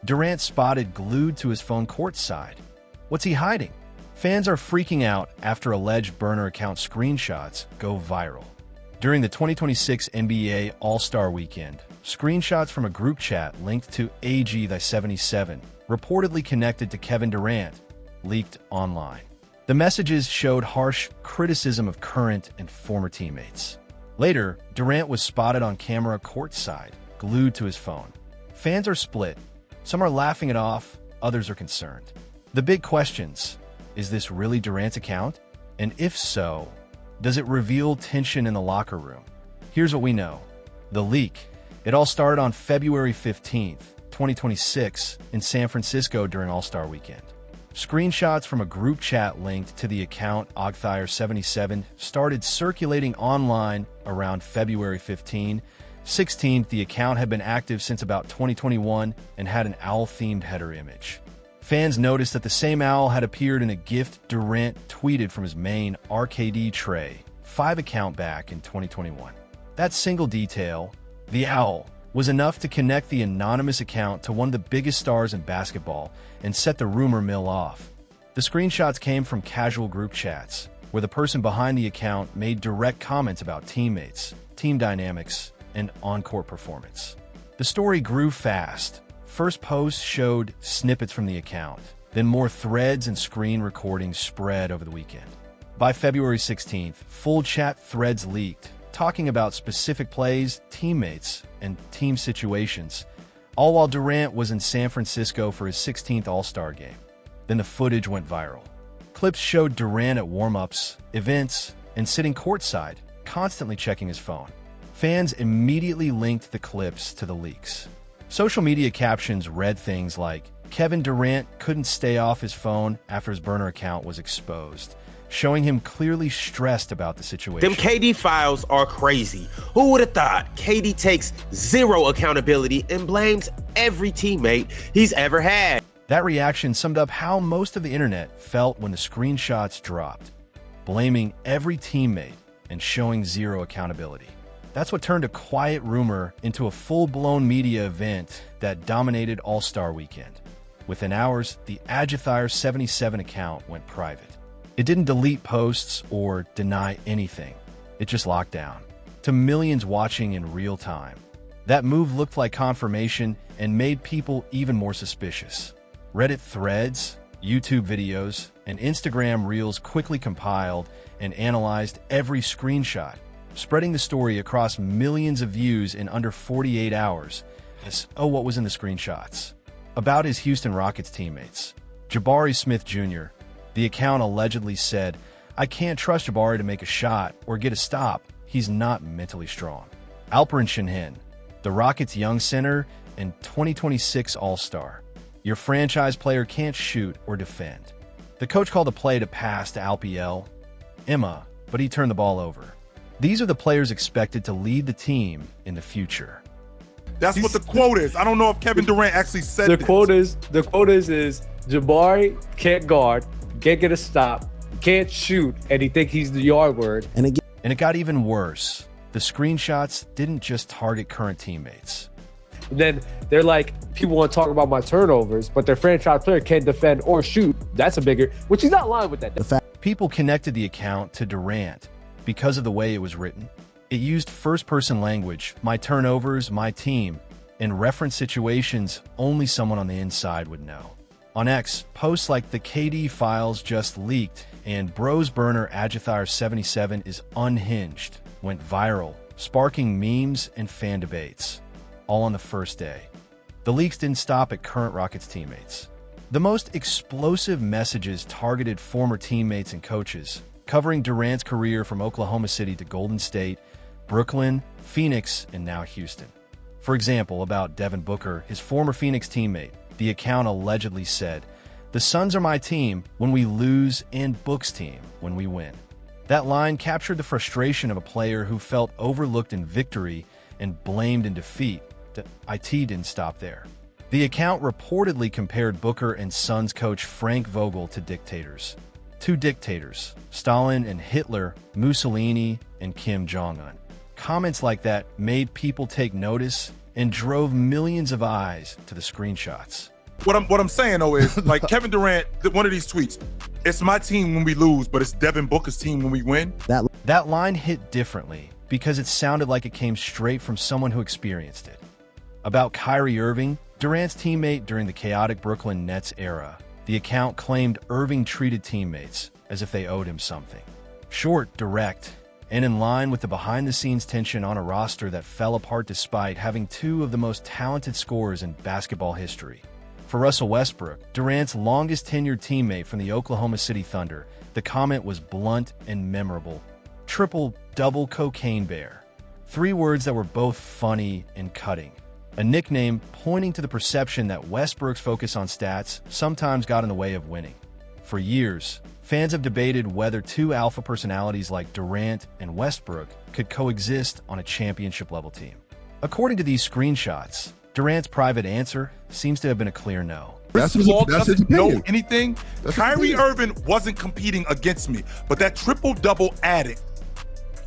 Durant spotted glued to his phone courtside. What's he hiding? Fans are freaking out after alleged burner account screenshots go viral. During the 2026 NBA All-Star Weekend, screenshots from a group chat linked to AG-77, reportedly connected to Kevin Durant, leaked online. The messages showed harsh criticism of current and former teammates. Later, Durant was spotted on camera courtside, glued to his phone. Fans are split. Some are laughing it off, others are concerned. The big questions: is this really Durant's account? And if so, does it reveal tension in the locker room? Here's what we know. The leak. It all started on February 15th, 2026, in San Francisco during All-Star Weekend. Screenshots from a group chat linked to the account AG-77 started circulating online around February 15. 16th, the account had been active since about 2021 and had an owl-themed header image. Fans noticed that the same owl had appeared in a gift Durant tweeted from his main RKD Tray 5 account back in 2021. That single detail, the owl, was enough to connect the anonymous account to one of the biggest stars in basketball and set the rumor mill off. The screenshots came from casual group chats, where the person behind the account made direct comments about teammates, team dynamics, and on-court performance. The story grew fast. First posts showed snippets from the account, then more threads and screen recordings spread over the weekend. By February 16th, full chat threads leaked, talking about specific plays, teammates, and team situations, all while Durant was in San Francisco for his 16th All-Star game. Then the footage went viral. Clips showed Durant at warm-ups, events, and sitting courtside, constantly checking his phone. Fans immediately linked the clips to the leaks. Social media captions read things like, Kevin Durant couldn't stay off his phone after his burner account was exposed, showing him clearly stressed about the situation. Them KD files are crazy. Who would have thought? KD takes zero accountability and blames every teammate he's ever had. That reaction summed up how most of the internet felt when the screenshots dropped, blaming every teammate and showing zero accountability. That's what turned a quiet rumor into a full-blown media event that dominated All-Star Weekend. Within hours, the AG-77 account went private. It didn't delete posts or deny anything. It just locked down, to millions watching in real time. That move looked like confirmation and made people even more suspicious. Reddit threads, YouTube videos, and Instagram Reels quickly compiled and analyzed every screenshot, spreading the story across millions of views in under 48 hours. What was in the screenshots? About his Houston Rockets teammates. Jabari Smith Jr., the account allegedly said, I can't trust Jabari to make a shot or get a stop. He's not mentally strong. Alperen Sengun, the Rockets' young center and 2026 All-Star. Your franchise player can't shoot or defend. The coach called the play to pass to Alpiel, Emma, but he turned the ball over. These are the players expected to lead the team in the future. That's what the quote is. I don't know if Kevin Durant actually said the quote is Jabari can't guard, can't get a stop, can't shoot, and he thinks he's the yard word. And it got even worse. The screenshots didn't just target current teammates. And then they're like, people want to talk about my turnovers, but their franchise player can't defend or shoot. That's a bigger, which he's not lying with that. People connected the account to Durant because of the way it was written. It used first-person language, my turnovers, my team, and referenced situations only someone on the inside would know. On X, posts like the KD files just leaked and Bros Burner AG-77 is unhinged went viral, sparking memes and fan debates, all on the first day. The leaks didn't stop at current Rockets teammates. The most explosive messages targeted former teammates and coaches, covering Durant's career from Oklahoma City to Golden State, Brooklyn, Phoenix, and now Houston. For example, about Devin Booker, his former Phoenix teammate, the account allegedly said, "The Suns are my team when we lose and Book's team when we win." That line captured the frustration of a player who felt overlooked in victory and blamed in defeat. The IT didn't stop there. The account reportedly compared Booker and Suns coach Frank Vogel to dictators. Two dictators, Stalin and Hitler, Mussolini and Kim Jong-un. Comments like that made people take notice and drove millions of eyes to the screenshots. What I'm saying though is, like, Kevin Durant, one of these tweets, it's my team when we lose, but it's Devin Booker's team when we win. That line hit differently because it sounded like it came straight from someone who experienced it. About Kyrie Irving, Durant's teammate during the chaotic Brooklyn Nets era, the account claimed Irving treated teammates as if they owed him something. Short, direct, and in line with the behind-the-scenes tension on a roster that fell apart despite having two of the most talented scorers in basketball history. For Russell Westbrook, Durant's longest-tenured teammate from the Oklahoma City Thunder, the comment was blunt and memorable. Triple-double cocaine bear. 3 words that were both funny and cutting. A nickname pointing to the perception that Westbrook's focus on stats sometimes got in the way of winning. For years, fans have debated whether two alpha personalities like Durant and Westbrook could coexist on a championship-level team. According to these screenshots, Durant's private answer seems to have been a clear no. That's his doesn't know opinion. anything. Kyrie Irving wasn't competing against me, but that triple-double addict,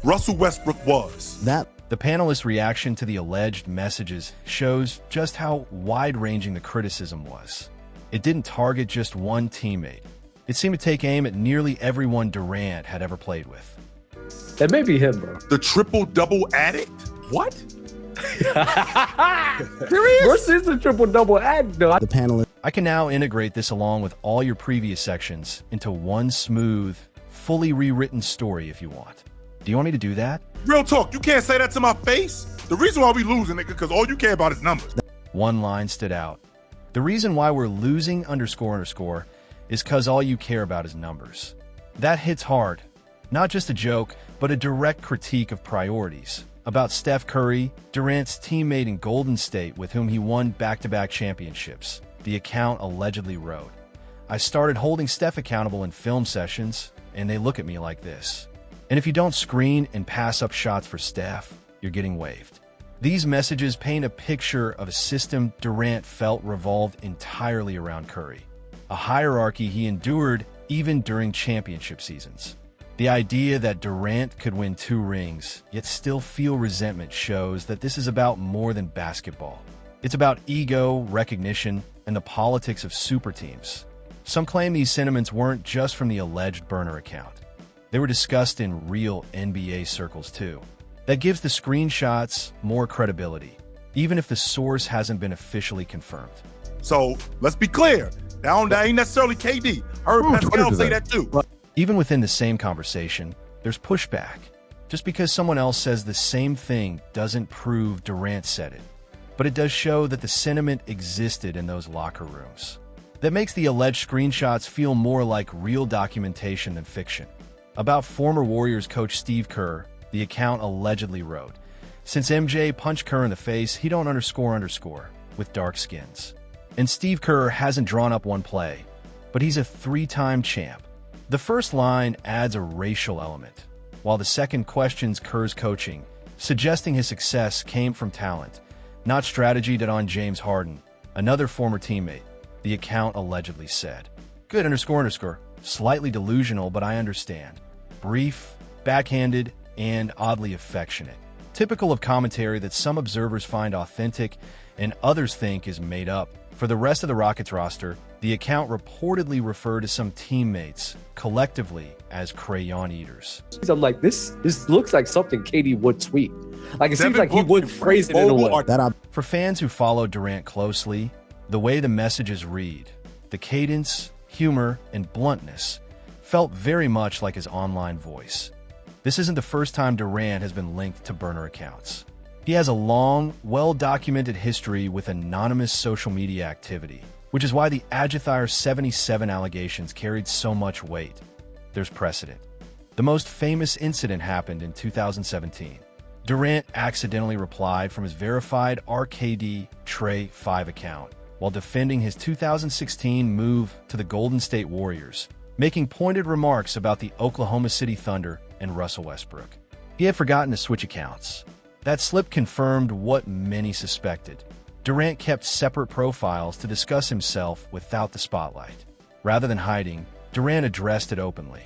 Russell Westbrook was. The panelists' reaction to the alleged messages shows just how wide-ranging the criticism was. It didn't target just one teammate. It seemed to take aim at nearly everyone Durant had ever played with. That may be him, bro. The triple-double addict? What? Serious? Versus the triple-double addict, though. I can now integrate this along with all your previous sections into one smooth, fully rewritten story if you want. Do you want me to do that? Real talk, you can't say that to my face. The reason why we losing, nigga, because all you care about is numbers. One line stood out. The reason why we're losing __ is because all you care about is numbers. That hits hard. Not just a joke, but a direct critique of priorities. About Steph Curry, Durant's teammate in Golden State with whom he won back-to-back championships. The account allegedly wrote, "I started holding Steph accountable in film sessions, and they look at me like this. And if you don't screen and pass up shots for Steph, you're getting waived." These messages paint a picture of a system Durant felt revolved entirely around Curry, a hierarchy he endured even during championship seasons. The idea that Durant could win 2 rings, yet still feel resentment shows that this is about more than basketball. It's about ego, recognition, and the politics of super teams. Some claim these sentiments weren't just from the alleged burner account. They were discussed in real NBA circles too. That gives the screenshots more credibility, even if the source hasn't been officially confirmed. So let's be clear. That ain't necessarily KD. I heard Pascal say that too. Even within the same conversation, there's pushback. Just because someone else says the same thing doesn't prove Durant said it. But it does show that the sentiment existed in those locker rooms. That makes the alleged screenshots feel more like real documentation than fiction. About former Warriors coach Steve Kerr, the account allegedly wrote, "Since MJ punched Kerr in the face, he don't __ with dark skins." And Steve Kerr hasn't drawn up one play, but he's a 3-time champ. The first line adds a racial element, while the second questions Kerr's coaching, suggesting his success came from talent, not strategy that on James Harden, another former teammate, the account allegedly said. Good __ slightly delusional, but I understand. Brief, backhanded, and oddly affectionate. Typical of commentary that some observers find authentic and others think is made up. For the rest of the Rockets roster, the account reportedly referred to some teammates collectively as crayon eaters. I'm like, this looks like something KD would tweet. Like, it seems like he would phrase it in a way. For fans who follow Durant closely, the way the messages read, the cadence, humor, and bluntness felt very much like his online voice. This isn't the first time Durant has been linked to burner accounts. He has a long, well-documented history with anonymous social media activity, which is why the Agithyr 77 allegations carried so much weight. There's precedent. The most famous incident happened in 2017. Durant accidentally replied from his verified RKD Trey 5 account while defending his 2016 move to the Golden State Warriors, making pointed remarks about the Oklahoma City Thunder and Russell Westbrook. He had forgotten to switch accounts. That slip confirmed what many suspected. Durant kept separate profiles to discuss himself without the spotlight. Rather than hiding, Durant addressed it openly.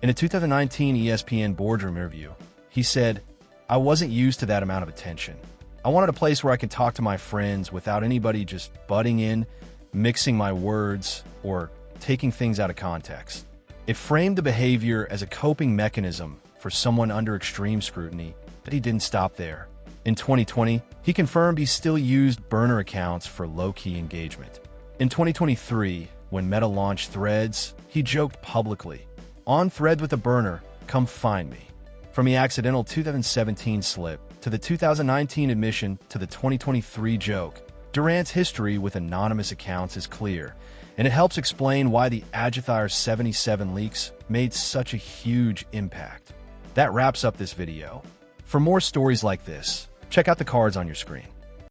In a 2019 ESPN boardroom interview, he said, "I wasn't used to that amount of attention. I wanted a place where I could talk to my friends without anybody just butting in, mixing my words, or taking things out of context. It framed the behavior as a coping mechanism for someone under extreme scrutiny, but he didn't stop there. In 2020, he confirmed he still used burner accounts for low-key engagement. In 2023, when Meta launched Threads, he joked publicly, "On Thread with a burner, come find me." From the accidental 2017 slip to the 2019 admission to the 2023 joke, Durant's history with anonymous accounts is clear, and it helps explain why the Agithyr 77 leaks made such a huge impact. That wraps up this video. For more stories like this, check out the cards on your screen.